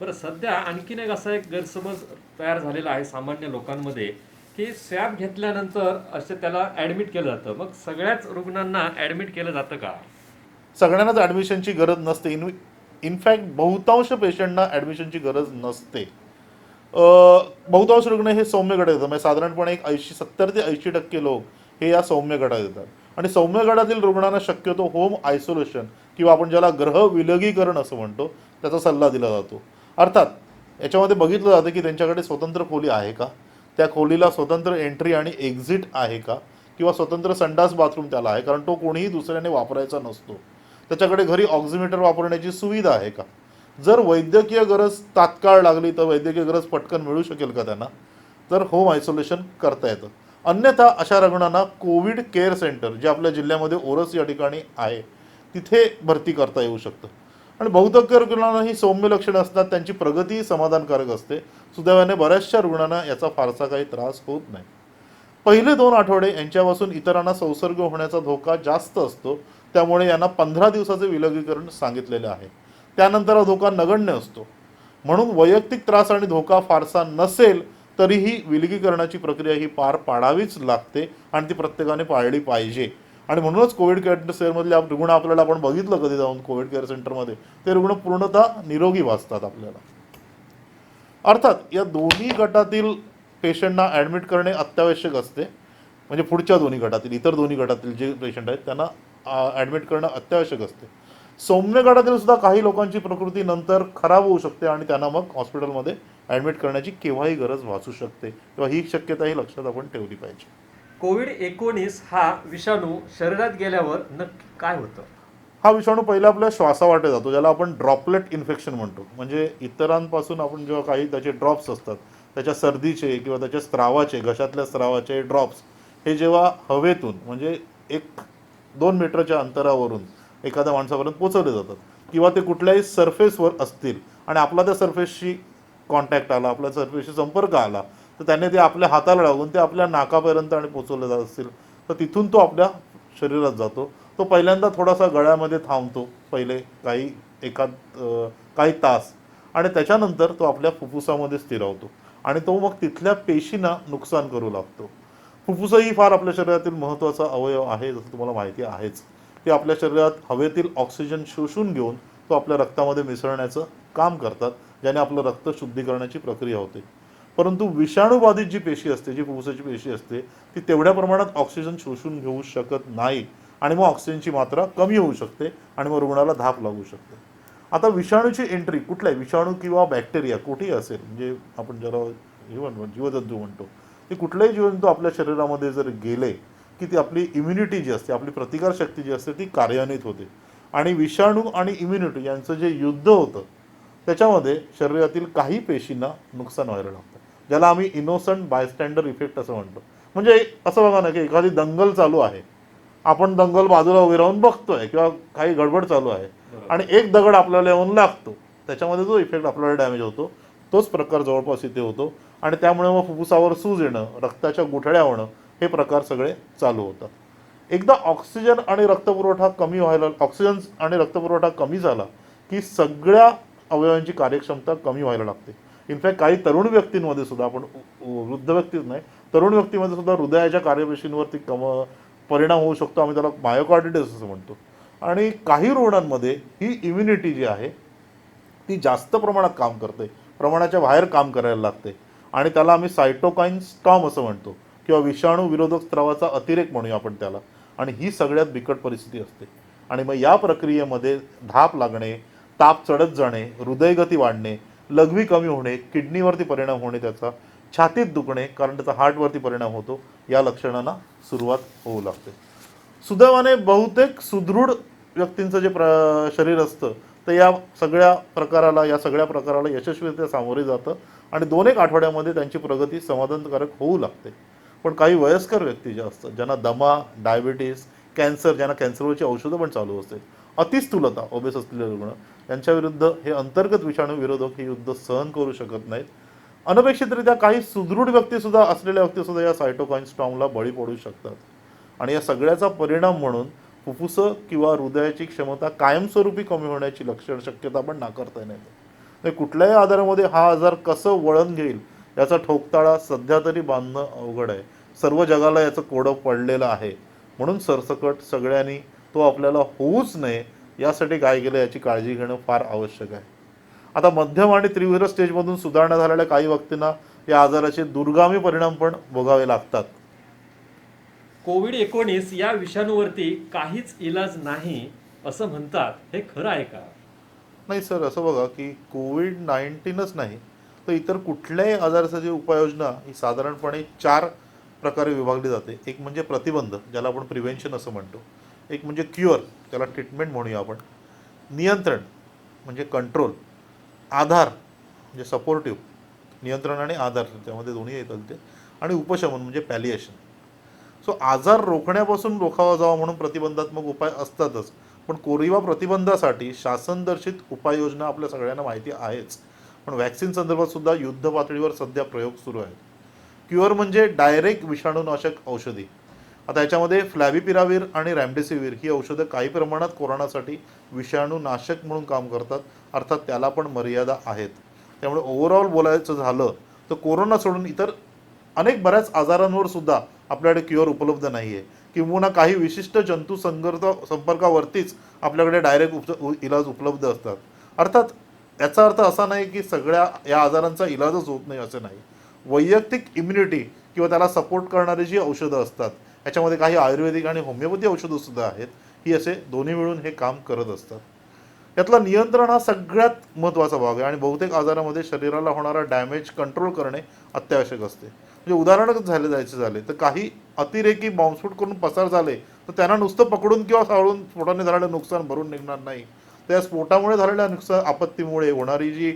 बरं, सध्या आणखीन एक असा एक गैरसमज तयार झालेला आहे सामान्य लोकांमध्ये, की स्वॅब घेतल्यानंतर असे त्याला ॲडमिट केलं जातं. मग सगळ्याच रुग्णांना ॲडमिट केलं जातं का? सगळ्यांनाच ॲडमिशनची गरज नसते. इनफॅक्ट बहुतांश पेशंटना ॲडमिशनची गरज नसते. बहुतांश रुग्ण हे सौम्य गटात येतात. म्हणजे साधारणपणे एक 70 ते 80% लोक हे या सौम्य गटात येतात. आणि सौम्य गटातील रुग्णांना शक्यतो होम आयसोलेशन किंवा आपण ज्याला ग्रह विलगीकरण असं म्हणतो त्याचा सल्ला दिला जातो. अर्थात याच्यामध्ये बघितलं जातं की त्यांच्याकडे स्वतंत्र खोली आहे का, त्या खोलीला स्वतंत्र एंट्री आणि एक्झिट आहे का, किंवा स्वतंत्र संडास बाथरूम त्याला आहे, कारण तो कोणीही दुसऱ्याने वापरायचा नसतो. त्याच्याकडे घरी ऑक्सिमीटर वापरण्याची सुविधा आहे का, जर वैद्यकीय गरज तात्काळ लागली तर वैद्यकीय गरज पटकन मिळू शकेल का त्यांना, तर होम आयसोलेशन करता येतं. अन्यथा अशा रुग्णांना कोविड केअर सेंटर जे आपल्या जिल्ह्यामध्ये ओरस या ठिकाणी आहे तिथे भरती करता येऊ शकतं. आणि बहुतेक रुग्णांना ही सौम्य लक्षणं असतात, त्यांची प्रगती समाधानकारक असते. सुदैवाने बऱ्याचशा रुग्णांना याचा फारसा काही त्रास होत नाही. पहिले 2 आठवडे यांच्यापासून इतरांना संसर्ग होण्याचा धोका जास्त असतो, त्यामुळे यांना 15 दिवसाचे विलगीकरण सांगितलेले आहे. त्यानंतर हा धोका नगण्य असतो. म्हणून वैयक्तिक त्रास आणि धोका फारसा नसेल तरीही विलगीकरणाची प्रक्रिया ही पार पाडावीच लागते आणि ती प्रत्येकाने पाळली पाहिजे. आणि म्हणूनच कोविड केअर सेंटरमधले रुग्ण आपल्याला आपण बघितलं कधी जाऊन कोविड केअर सेंटरमध्ये, ते रुग्ण पूर्णतः निरोगी वाचतात आपल्याला. अर्थात या दोन्ही गटातील पेशंटना ॲडमिट करणे अत्यावश्यक असते. म्हणजे पुढच्या दोन्ही गटातील, इतर दोन्ही गटातील जे पेशंट आहेत त्यांना ॲडमिट करणं अत्यावश्यक असते. सौम्य गटातील सुद्धा काही लोकांची प्रकृती नंतर खराब होऊ शकते आणि त्यांना मग हॉस्पिटलमध्ये ॲडमिट करण्याची केव्हाही गरज भासू शकते, तेव्हा ही शक्यताही लक्षात आपण ठेवली पाहिजे. कोविड-19 हा विषाणू शरीरात गेल्यावर नक्की काय होतं? हा विषाणू पहिला आपल्या श्वासावाटे जातो, ज्याला आपण ड्रॉपलेट इन्फेक्शन म्हणतो. म्हणजे इतरांपासून आपण जेव्हा काही त्याचे ड्रॉप्स असतात, त्याच्या सर्दीचे किंवा त्याच्या स्रावाचे, घशातल्या स्रावाचे ड्रॉप्स हे जेव्हा हवेतून म्हणजे 1-2 मीटरच्या अंतरावरून एखाद्या माणसापर्यंत पोचवले जातात, किंवा ते कुठल्याही सरफेसवर असतील आणि आपला त्या सरफेसशी कॉन्टॅक्ट आला, आपल्या सरफेसशी संपर्क आला, तर त्याने ते आपल्या हाताला लागून ते आपल्या नाकापर्यंत आणि पोचवले जात असतील तर तिथून तो आपल्या शरीरात जातो. तो पहिल्यांदा थोडासा गळ्यामध्ये थांबतो, पहिले काही तास, आणि त्याच्यानंतर तो आपल्या फुफ्फुसामध्ये स्थिरावतो आणि तो मग तिथल्या पेशींना नुकसान करू लागतो. फुफ्फुस ही फार आपल्या शरीरातील महत्त्वाचा अवयव आहे, जसं तुम्हाला माहिती आहेच. ते आपल्या शरीरात हवेतील ऑक्सिजन शोषून घेऊन तो आपल्या रक्तामध्ये मिसळण्याचं काम करतात, ज्याने आपलं रक्त शुद्धीकरणाची प्रक्रिया होते. परंतु विषाणूबाधित जी पेशी असते, जी फुफ्फुसाची पेशी असते, ती तेवढ्या प्रमाणात ऑक्सिजन शोषून घेऊ शकत नाही आणि मग ऑक्सिजनची मात्रा कमी होऊ शकते आणि मग रुग्णाला धाप लागू शकते. आता विषाणूची एंट्री कुठलाही विषाणू किंवा बॅक्टेरिया कुठेही असेल, म्हणजे आपण ज्याला जीवजंतू म्हणतो, ते कुठलाही जीवजंतू आपल्या शरीरामध्ये जर गेले की ती आपली इम्युनिटी जी असते, आपली प्रतिकारशक्ती जी असते ती कार्यान्वित होते. आणि विषाणू आणि इम्युनिटी यांचं जे युद्ध होतं त्याच्यामध्ये शरीरातील काही पेशींना नुकसान व्हायला लागतं, ज्याला आम्ही इनोसंट बायस्टँडर इफेक्ट असं म्हणतो. म्हणजे असं बघा ना की एखादी दंगल चालू आहे, आपण दंगल बाजूला उभे राहून बघतोय किंवा काही गडबड चालू आहे आणि एक दगड आपल्याला येऊन लागतो, त्याच्यामध्ये जो इफेक्ट आपल्याला डॅमेज होतो तोच प्रकार जवळपास इथे होतो. आणि त्यामुळे मग फुफ्फुसावर सूज येणं, रक्ताच्या गुठळ्या होणं, हे प्रकार सगळे चालू होतात. एकदा ऑक्सिजन आणि रक्तपुरवठा कमी झाला की सगळ्या अवयवांची कार्यक्षमता कमी व्हायला लागते. इनफॅक्ट काही तरुण व्यक्तींमध्ये सुद्धा, आपण वृद्ध व्यक्तीच नाही, तरुण व्यक्तीमध्ये सुद्धा हृदयाच्या कार्यपेशींवरती परिणाम होऊ शकतो. आम्ही त्याला मायोकार्डिटिस असं म्हणतो. आणि काही रुग्णांमध्ये ही इम्युनिटी जी आहे ती जास्त प्रमाणात काम करते, प्रमाणाच्या बाहेर काम करायला लागते आणि त्याला आम्ही सायटोकाईन स्टॉर्म असं म्हणतो, किंवा विषाणू विरोधक स्त्रावाचा अतिरेक म्हणूया आपण त्याला. आणि ही सगळ्यात बिकट परिस्थिती असते. आणि मग या प्रक्रियेमध्ये धाप लागणे, ताप चढत जाणे, हृदयगती वाढणे, लघवी कमी होणे, किडनीवरती परिणाम होणे त्याचा, छातीत दुखणे कारण त्याचा हार्टवरती परिणाम होतो, या लक्षणांना सुरुवात होऊ लागते. सुदैवाने बहुतेक सुदृढ व्यक्तींचं जे शरीर असतं तर या सगळ्या प्रकाराला यशस्वीरित्या सामोरे जातं आणि 2-1 आठवड्यामध्ये त्यांची प्रगती समाधानकारक होऊ लागते. पण काही वयस्कर व्यक्ती ज्या असतात, ज्यांना दमा, डायबिटीस, कॅन्सर, ज्यांना कॅन्सरवरची औषधं पण चालू असते, अतिस्थूलता, ओबेस असलेले रुग्ण, यांच्याविरुद्ध हे अंतर्गत विषाणू विरोधक हे युद्ध सहन करू शकत नाहीत. अनपेक्षितरित्या काही सुदृढ व्यक्तीसुद्धा असलेल्या व्यक्तीसुद्धा या सायटोकाईन स्टॉर्मला बळी पडू शकतात. आणि या सगळ्याचा परिणाम म्हणून फुफ्फुसं किंवा हृदयाची क्षमता कायमस्वरूपी कमी होण्याची शक्यता पण नाकारता नाही. म्हणजे कुठल्याही आजारामध्ये हा आजार कसं वळण घेईल याचा ठोकताळा सध्या तरी बांधणं अवघड आहे. सर्व जगाला याचं कोडं पडलेलं आहे. म्हणून सरसकट सगळ्यांनी तो आपल्याला होऊच नये यासाठी काय केलं याची काळजी घेणं फार आवश्यक आहे. आता मध्यम आणि तीव्र स्टेजमधून सुधारणा झालेल्या काही व्यक्तींना या आजाराचे दुर्गामी परिणाम पण भोगावे लागतात. कोविड-19 या विषाणूवरती काहीच इलाज नाही असं म्हणतात, हे खरं आहे का? नाही सर, असं बघा की कोविड-19च नाही तर इतर कुठल्याही आजारासाठी उपाययोजना ही साधारणपणे 4 प्रकारे विभागली जाते. एक म्हणजे प्रतिबंध, ज्याला आपण प्रिव्हेन्शन असं म्हणतो. एक म्हणजे क्युअर, त्याला ट्रीटमेंट म्हणूया आपण. नियंत्रण म्हणजे कंट्रोल. आधार म्हणजे सपोर्टिव्ह, नियंत्रण आणि आधार त्यामध्ये दोन्ही येतात ते. आणि उपशमन म्हणजे पॅलिएशन. सो आजार रोखण्यापासून रोखावा जावा म्हणून प्रतिबंधात्मक उपाय असतातच, पण कोरिवा प्रतिबंधासाठी शासनदर्शित उपाययोजना आपल्या सगळ्यांना माहिती आहेच. पण व्हॅक्सिन संदर्भात सुद्धा युद्ध पातळीवर सध्या प्रयोग सुरू आहेत. क्युअर म्हणजे डायरेक्ट विषाणूनाशक औषधी. आता याच्यामध्ये फ्लॅव्हिपिराविर आणि रॅमडेसिविर ही औषधं काही प्रमाणात कोरोनासाठी विषाणूनाशक म्हणून काम करतात. अर्थात त्याला पण मर्यादा आहेत. त्यामुळे ओव्हरऑल बोलायचं झालं तर कोरोना सोडून इतर बऱ्याच आजारांवर सुद्धा आपल्याकडे क्युअर उपलब्ध नाही आहे, किंबहुना काही विशिष्ट जंतू संपर्कावरतीच आपल्याकडे डायरेक्ट इलाज उपलब्ध असतात. अर्थात याचा अर्थ असा नाही की सगळ्या या आजारांचा इलाजच होत नाही असं नाही. वैयक्तिक इम्युनिटी किंवा त्याला सपोर्ट करणारी जी औषधं असतात, याच्यामध्ये काही आयुर्वेदिक आणि होमिओपॅथी औषधं सुद्धा आहेत, ही असे दोन्ही मिळून हे काम करत असतात. यातला नियंत्रण हा सगळ्यात महत्त्वाचा भाग आहे आणि बहुतेक आजारामध्ये शरीराला होणारा डॅमेज कंट्रोल करणे अत्यावश्यक असते. म्हणजे उदाहरण जायचे झाले तर काही अतिरेकी बॉम्बस्फोट करून पसार झाले तर त्यांना नुसतं पकडून किंवा सावळून स्फोटाने झालेलं नुकसान भरून निघणार नाही. त्या स्फोटामुळे झालेल्या नुकसान आपत्तीमुळे होणारी जी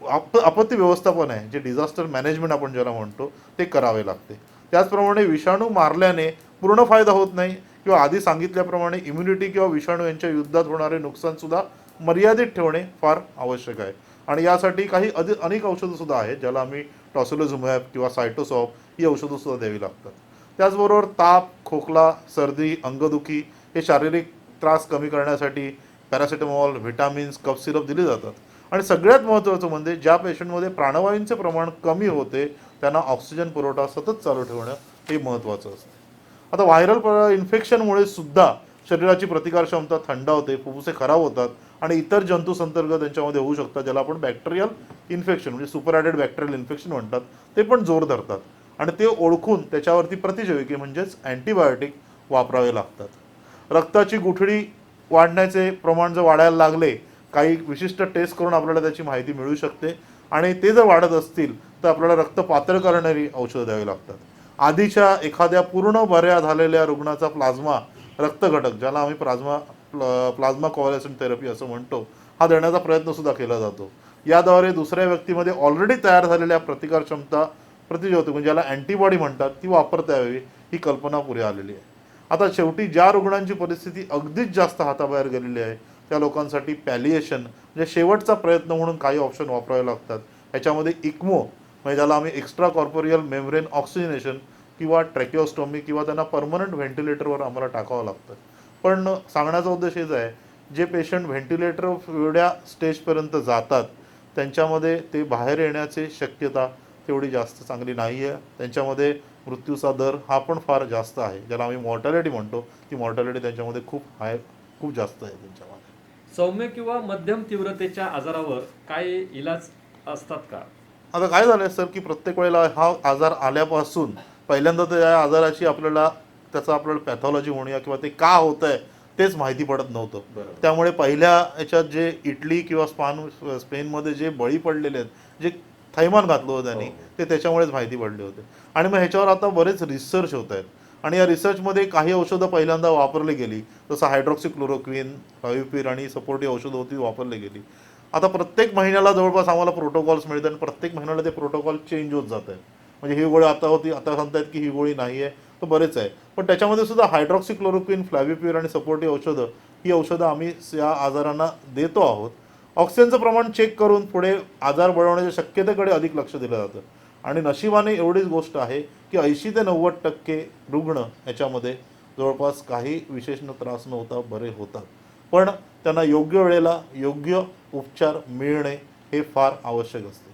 आपत्ती व्यवस्थापन आहे, जे डिझास्टर मॅनेजमेंट आपण ज्याला म्हणतो, ते करावे लागते. त्याचप्रमाणे विषाणू मारल्याने पूर्ण फायदा होत नाही किंवा आधी सांगितल्याप्रमाणे इम्युनिटी किंवा विषाणू यांच्या युद्धात होणारे नुकसानसुद्धा मर्यादित ठेवणे फार आवश्यक आहे. आणि यासाठी काही अनेक औषधंसुद्धा आहेत, ज्याला आम्ही टॉसिलोझुमॅब किंवा सायटोसॉप ही औषधंसुद्धा द्यावी लागतात. त्याचबरोबर ताप, खोकला, सर्दी, अंगदुखी हे शारीरिक त्रास कमी करण्यासाठी पॅरासिटामॉल, व्हिटॅमिन्स, कफ सिरप दिले जातात. आणि सगळ्यात महत्त्वाचं म्हणजे ज्या पेशंटमध्ये प्राणवायूंचे प्रमाण कमी होते त्यांना ऑक्सिजन पुरवठा सतत चालू ठेवणं हे महत्त्वाचं असतं. आता व्हायरल इन्फेक्शनमुळे सुद्धा शरीराची प्रतिकारक्षमता थंडावते, फुफ्फुसे खराब होतात आणि इतर जंतू संसर्ग त्यांच्यामध्ये होऊ शकतात, ज्याला आपण बॅक्टेरियल इन्फेक्शन म्हणजे सुपर ॲडेड बॅक्टेरियल इन्फेक्शन म्हणतात, ते पण जोर धरतात. आणि ते ओळखून त्याच्यावरती प्रतिजैविके म्हणजेच अँटीबायोटिक वापरावे लागतात. रक्ताची गुठळी वाढण्याचे प्रमाण जर वाढायला लागले, काही विशिष्ट टेस्ट करून आपल्याला त्याची माहिती मिळू शकते आणि ते जर वाढत असतील तर आपल्याला रक्त पातळ करणारी औषधं द्यावी लागतात. आधीच्या एखाद्या पूर्ण बऱ्या झालेल्या रुग्णाचा प्लाझ्मा रक्तघटक, ज्याला आम्ही प्लाझ्मा कॉव्हॅलेसंट थेरपी असं म्हणतो, हा देण्याचा प्रयत्नसुद्धा केला जातो. याद्वारे दुसऱ्या व्यक्तीमध्ये ऑलरेडी तयार झालेल्या प्रतिकारक्षमता प्रतिजैविक म्हणजे ज्याला अँटीबॉडी म्हणतात ती वापरता यावी ही कल्पना पुढे आलेली आहे. आता शेवटी ज्या रुग्णांची परिस्थिती अगदीच जास्त हाताबाहेर गेलेली आहे त्या लोकांसाठी पॅलिएशन म्हणजे शेवटचा प्रयत्न म्हणून काही ऑप्शन वापरावे लागतात. याच्यामध्ये इक्मो म्हणजे ज्याला आम्ही एक्स्ट्रा कॉर्पोरियल मेम्ब्रेन ऑक्सिजनेशन किंवा ट्रॅकिओस्टॉमी किंवा त्यांना परमनंट व्हेंटिलेटरवर आम्हाला टाकावं लागतं. पण सांगण्याचा उद्देश हेच आहे, जे पेशंट व्हेंटिलेटर एवढ्या स्टेजपर्यंत जातात त्यांच्यामध्ये ते बाहेर येण्याची शक्यता तेवढी जास्त चांगली नाही आहे. त्यांच्यामध्ये मृत्यूचा दर हा पण फार जास्त आहे, ज्याला आम्ही मॉर्टॅलिटी म्हणतो. ती मॉर्टॅलिटी त्यांच्यामध्ये खूप जास्त आहे त्यांच्यामध्ये. सौम्य किंवा मध्यम तीव्रतेच्या आजारावर काय इलाज असतात का? आता काय झालं सर की प्रत्येक वेळेला हा आजार आल्यापासून पहिल्यांदा तर या आजाराची आपल्याला पॅथॉलॉजी म्हणूया किंवा ते का होतं आहे तेच माहिती पडत नव्हतं. बरोबर. त्यामुळे पहिल्या याच्यात जे इटली किंवा स्पेनमध्ये जे बळी पडलेले आहेत, जे थैमान घातलं होतं त्यांनी, ते त्याच्यामुळेच माहिती पडले होते. आणि मग ह्याच्यावर आता बरेच रिसर्च होत आहेत आणि या रिसर्चमध्ये काही औषधं पहिल्यांदा वापरली गेली, जसं हायड्रॉक्सिक्लोरोक्विन, फाविपिर आणि सपोर्टिव्ह औषधं होती वापरली गेली. आता प्रत्येक महिन्याला जवळपास आम्हाला प्रोटोकॉल्स मिळतात आणि प्रत्येक महिन्याला ते प्रोटोकॉल चेंज होत जात आहेत. म्हणजे ही गोळी आता होती, आता सांगतायत की ही गोळी नाही आहे, तर बरेच आहे. पण त्याच्यामध्ये सुद्धा हायड्रॉक्सिक्लोरोक्विन, फ्लॅव्हिपिर आणि सपोर्टिव्ह औषधं ही औषधं आम्ही या आजारांना देतो आहोत. ऑक्सिजनचं प्रमाण चेक करून पुढे आजार बळवण्याच्या शक्यतेकडे अधिक लक्ष दिलं जातं. आणि नशिबाने एवढीच गोष्ट आहे की 80 ते 90% रुग्ण याच्यामध्ये जवळपास काही विशेष त्रास न होता बरे होतात. पण त्यांना योग्य वेळेला योग्य उपचार मिळणे हे फार आवश्यक असते.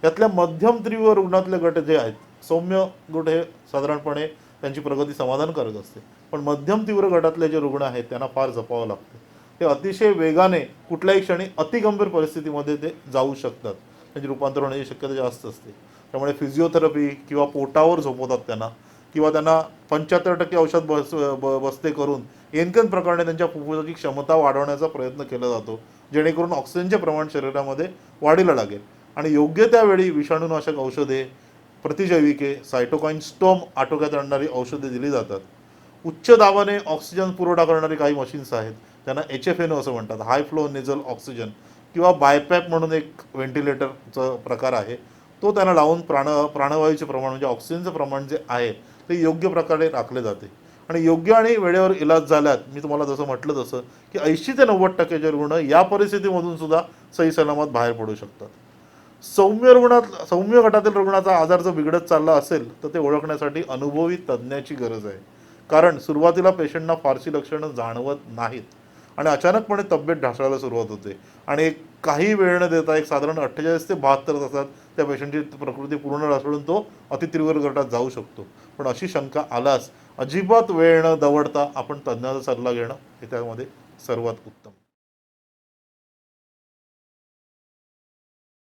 यातल्या मध्यम तीव्र रुग्णातले गट जे आहेत, सौम्य गट हे साधारणपणे त्यांची प्रगती समाधानकारक असते, पण मध्यम तीव्र गटातले जे रुग्ण आहेत त्यांना फार जपावं लागतं. ते अतिशय वेगाने कुठल्याही क्षणी अतिगंभीर परिस्थितीमध्ये ते जाऊ शकतात, त्यांची रूपांतर होण्याची शक्यता जास्त असते. त्यामुळे फिजिओथेरपी किंवा पोटावर झोपवतात त्यांना, किंवा त्यांना 75% औषध बसते करून एनकेन प्रकारे त्यांच्या फुफ्फुसाची क्षमता वाढवण्याचा प्रयत्न केला जातो, जेणेकरून ऑक्सिजनचे प्रमाण शरीरामध्ये वाढीला लागेल आणि योग्य त्यावेळी विषाणूनाशक औषधे, प्रतिजैविके, सायटोकाईन स्टॉर्म आटोक्यात आणणारी औषधे दिली जातात. उच्च दाबाने ऑक्सिजन पुरवठा करणारी काही मशीन्स आहेत, त्यांना HFNO असं म्हणतात, हाय फ्लो नेझल ऑक्सिजन, किंवा बायपॅप म्हणून एक व्हेंटिलेटरचा प्रकार आहे, तो त्यांना लावून प्राणवायूचे प्रमाण म्हणजे ऑक्सिजनचं प्रमाण जे आहे ते योग्य प्रकारे राखले जाते. आणि योग्य आणि वेळेवर इलाज झाल्यात, मी तुम्हाला जसं म्हटलं तसं की 80 ते 90% रुग्ण या परिस्थितीमधून सुद्धा सही सलामत बाहेर पडू शकतात. सौम्य गटातील रुग्णाचा आजार जर बिघडत चालला असेल तर ते ओळखण्यासाठी अनुभवी तज्ज्ञाची गरज आहे. कारण सुरुवातीला पेशंटना फारशी लक्षणं जाणवत नाहीत आणि अचानकपणे तब्येत ढासळायला सुरुवात होते आणि काही वेळ न देता एक साधारण 48 ते 72 तासात त्या पेशंटची प्रकृती पूर्ण ढासळून तो अतितीव्र गटात जाऊ शकतो. पण अशी शंका आल्यास अजिबात वेळ न दवडता आपण तज्ज्ञाचा सल्ला घेणं हे त्यामध्ये सर्वात उत्तम.